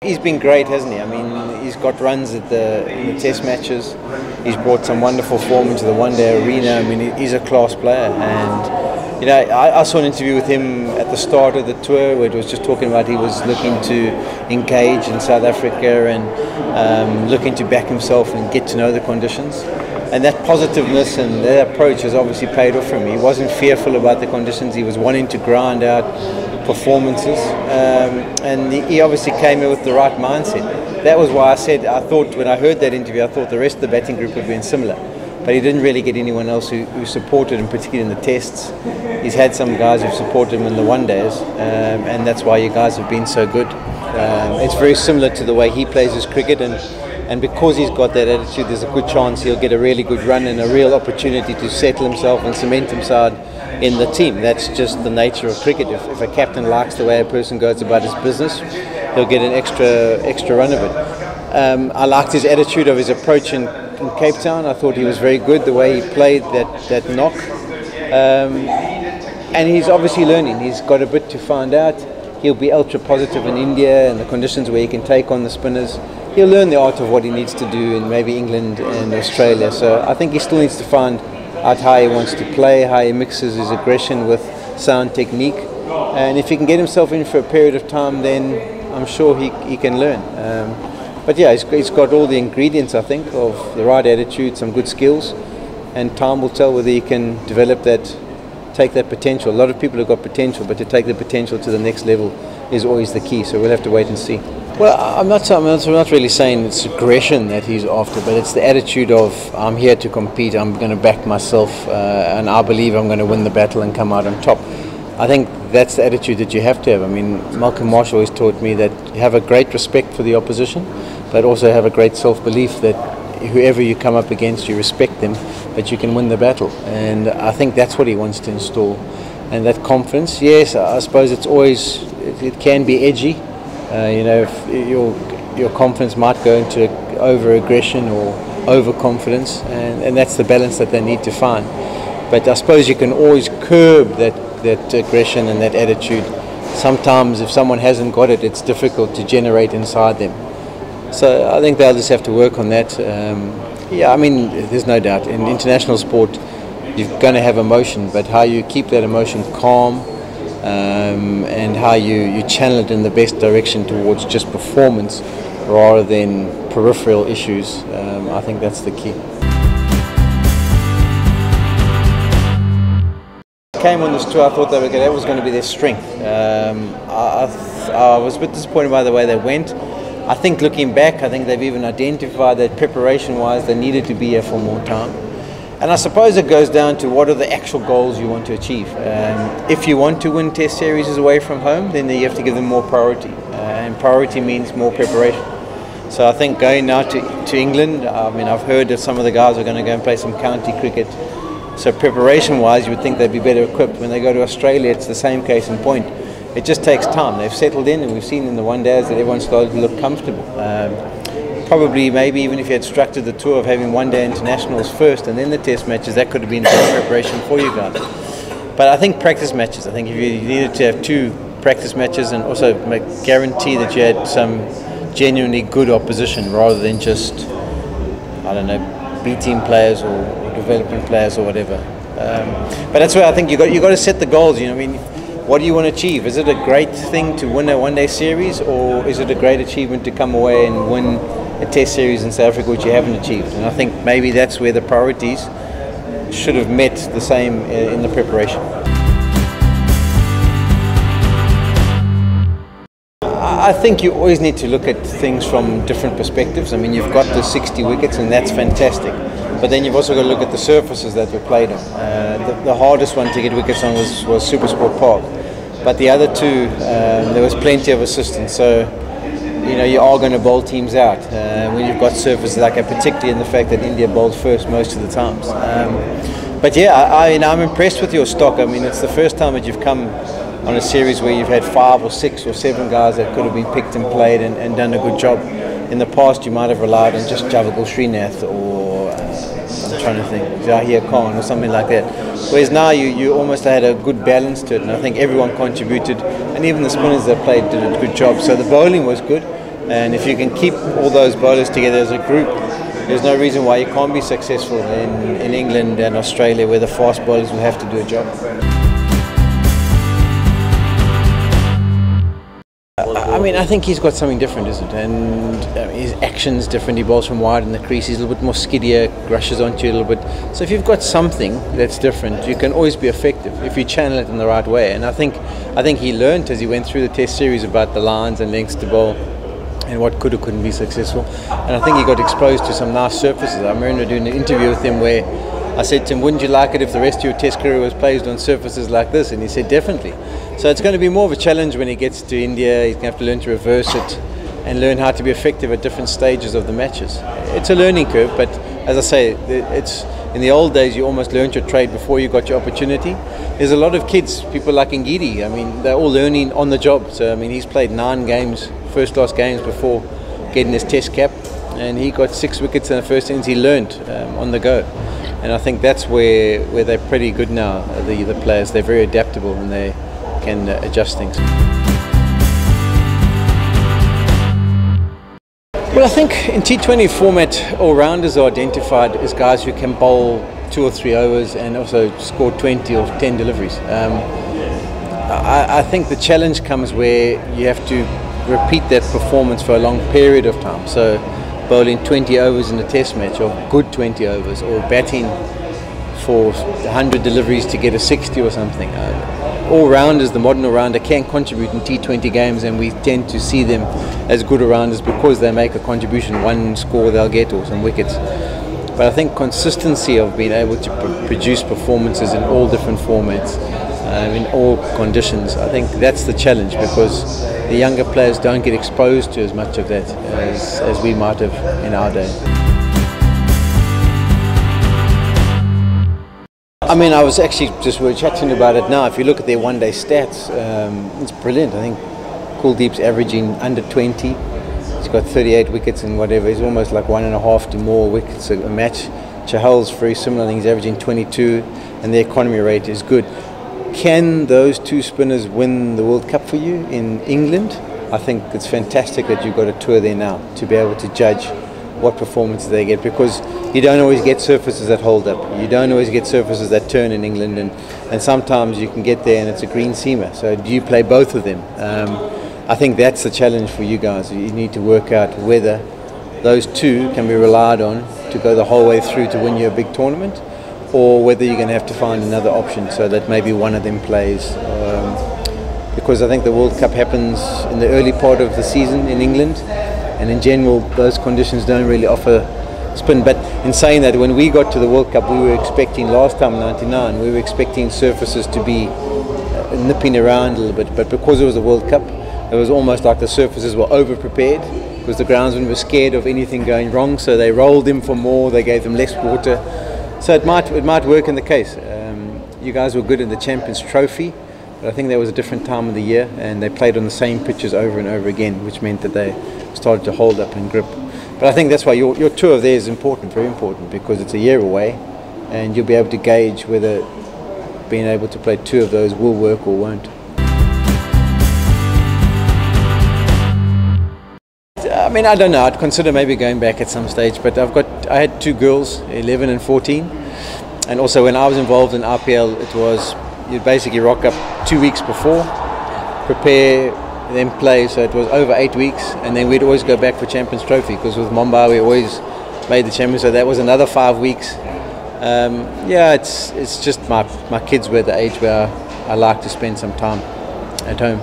He's been great, hasn't he? I mean, he's got runs in the test matches. He's brought some wonderful form into the one-day arena. I mean, he's a class player. And, you know, I saw an interview with him at the start of the tour where it was just talking about he was looking to engage in South Africa and looking to back himself and get to know the conditions. And that positiveness and that approach has obviously paid off for him. He wasn't fearful about the conditions. He was wanting to grind out performances, and he obviously came in with the right mindset. That was why I said, I thought when I heard that interview, I thought the rest of the batting group would have been similar. But he didn't really get anyone else who supported him, particularly in the tests. He's had some guys who've supported him in the one-days, and that's why you guys have been so good. It's very similar to the way he plays his cricket, and because he's got that attitude, there's a good chance he'll get a really good run and a real opportunity to settle himself and cement himself in the team. That's just the nature of cricket. If a captain likes the way a person goes about his business, he'll get an extra run of it. I liked his attitude of his approach in Cape Town. I thought he was very good, the way he played that knock. And he's obviously learning. He's got a bit to find out. He'll be ultra positive in India and the conditions where he can take on the spinners. He'll learn the art of what he needs to do in maybe England and Australia. So I think he still needs to find out how he wants to play, how he mixes his aggression with sound technique. And if he can get himself in for a period of time, then I'm sure he can learn. But yeah, he's got all the ingredients, I think, of the right attitude, some good skills, and time will tell whether he can develop that, take that potential. A lot of people have got potential, but to take the potential to the next level is always the key, so we'll have to wait and see. Well, I'm not really saying it's aggression that he's after, but it's the attitude of, I'm here to compete, I'm going to back myself, and I believe I'm going to win the battle and come out on top. I think that's the attitude that you have to have. I mean, Malcolm Marshall always taught me that you have a great respect for the opposition, but also have a great self-belief that whoever you come up against, you respect them, but you can win the battle. And I think that's what he wants to install. And that confidence, yes, I suppose it can be edgy. You know, if your confidence might go into over-aggression or overconfidence, and that's the balance that they need to find. But I suppose you can always curb that aggression and that attitude. Sometimes if someone hasn't got it, it's difficult to generate inside them. So I think they'll just have to work on that. Yeah, I mean, there's no doubt. In international sport, you're going to have emotion, but how you keep that emotion calm and how you channel it in the best direction towards just performance rather than peripheral issues, I think that's the key. Came on this tour, I thought that was going to be their strength. I was a bit disappointed by the way they went. I think looking back, I think they've even identified that preparation-wise they needed to be here for more time. And I suppose it goes down to what are the actual goals you want to achieve. If you want to win test series away from home, then you have to give them more priority. And priority means more preparation. So I think going now to England, I mean, I've heard that some of the guys are going to go and play some county cricket. So preparation-wise, you would think they'd be better equipped. When they go to Australia, it's the same case in point. It just takes time. They've settled in, and we've seen in the one-days that everyone's started to look comfortable. Probably, maybe even if you had structured the tour of having one-day internationals first and then the test matches, that could have been better preparation for you guys. But I think practice matches. I think if you needed to have 2 practice matches and also guarantee that you had some genuinely good opposition rather than just, I don't know, B-team players or development players or whatever. But that's where I think you got to set the goals. You know, I mean, what do you want to achieve? Is it a great thing to win a one-day series, or is it a great achievement to come away and win a test series in South Africa which you haven't achieved? And I think maybe that's where the priorities should have met the same in the preparation. I think you always need to look at things from different perspectives. I mean, you've got the 60 wickets and that's fantastic. But then you've also got to look at the surfaces that were played on. The hardest one to get wickets on was Supersport Park. But the other 2, there was plenty of assistance. So, you know, you are going to bowl teams out when you've got surfaces like that, particularly in the fact that India bowled first most of the times. But yeah, I'm impressed with your stock. I mean, it's the first time that you've come on a series where you've had 5 or 6 or 7 guys that could have been picked and played and done a good job. In the past, you might have relied on just Javagal Srinath or I'm trying to think, Zahir Khan or something like that. Whereas now you almost had a good balance to it, and I think everyone contributed, and even the spinners that played did a good job. So the bowling was good, And if you can keep all those bowlers together as a group, there's no reason why you can't be successful in England and Australia, where the fast bowlers will have to do a job. I mean, I think he's got something different, isn't it? And his action's different. He bowls from wide in the crease. He's a little bit more skiddier, rushes onto you a little bit. So if you've got something that's different, you can always be effective if you channel it in the right way. And I think he learned as he went through the Test series about the lines and lengths to bowl and what could or couldn't be successful. And I think he got exposed to some nice surfaces. I remember doing an interview with him where I said to him, wouldn't you like it if the rest of your Test career was played on surfaces like this? And he said, definitely. So it's going to be more of a challenge when he gets to India. He's going to have to learn to reverse it and learn how to be effective at different stages of the matches. It's a learning curve, but as I say, it's in the old days you almost learned your trade before you got your opportunity. There's a lot of kids, people like Ngidi, I mean, they're all learning on the job. So I mean, he's played 9 games, first-class games before getting his Test cap, and he got 6 wickets in the first innings. He learned on the go. And I think that's where they're pretty good now, the players. They're very adaptable and they can adjust things. Well, I think in T20 format, all-rounders are identified as guys who can bowl 2 or 3 overs and also score 20 or 10 deliveries. I think the challenge comes where you have to repeat that performance for a long period of time. So bowling 20 overs in a Test match, or good 20 overs, or batting for 100 deliveries to get a 60 or something. All-rounders, the modern all-rounder, can contribute in T20 games, and we tend to see them as good all-rounders because they make a contribution. One score they'll get, or some wickets. But I think consistency of being able to produce performances in all different formats, in all conditions, I think that's the challenge, because the younger players don't get exposed to as much of that as we might have in our day. I mean, I was actually we're chatting about it now. If you look at their one-day stats, it's brilliant. I think Kuldeep's averaging under 20. He's got 38 wickets and whatever. He's almost like 1.5 to more wickets a match. Chahal's very similar. I think he's averaging 22, and their economy rate is good. Can those 2 spinners win the World Cup for you in England? I think it's fantastic that you've got a tour there now to be able to judge what performances they get, because you don't always get surfaces that hold up. You don't always get surfaces that turn in England, and sometimes you can get there and it's a green seamer. So do you play both of them? I think that's the challenge for you guys. You need to work out whether those 2 can be relied on to go the whole way through to win you a big tournament, or whether you're going to have to find another option so that maybe one of them plays. Because I think the World Cup happens in the early part of the season in England, and in general those conditions don't really offer spin. But in saying that, when we got to the World Cup, we were expecting, last time in '99, we were expecting surfaces to be nipping around a little bit, but because it was the World Cup, it was almost like the surfaces were over prepared, because the groundsmen were scared of anything going wrong, so they rolled them for more, they gave them less water. So it might work in the case. You guys were good in the Champions Trophy, but I think that was a different time of the year, and they played on the same pitches over and over again, which meant that they started to hold up and grip. But I think that's why your tour there is important, very important, because it's a year away, and you'll be able to gauge whether being able to play 2 of those will work or won't. I mean, I don't know. I'd consider maybe going back at some stage, but I had 2 girls, 11 and 14, and also when I was involved in RPL, it was you'd basically rock up 2 weeks before, prepare, then play. So it was over 8 weeks, and then we'd always go back for Champions Trophy, because with Mumbai we always made the Champions. So that was another 5 weeks. Yeah, it's just my kids were at the age where I like to spend some time at home.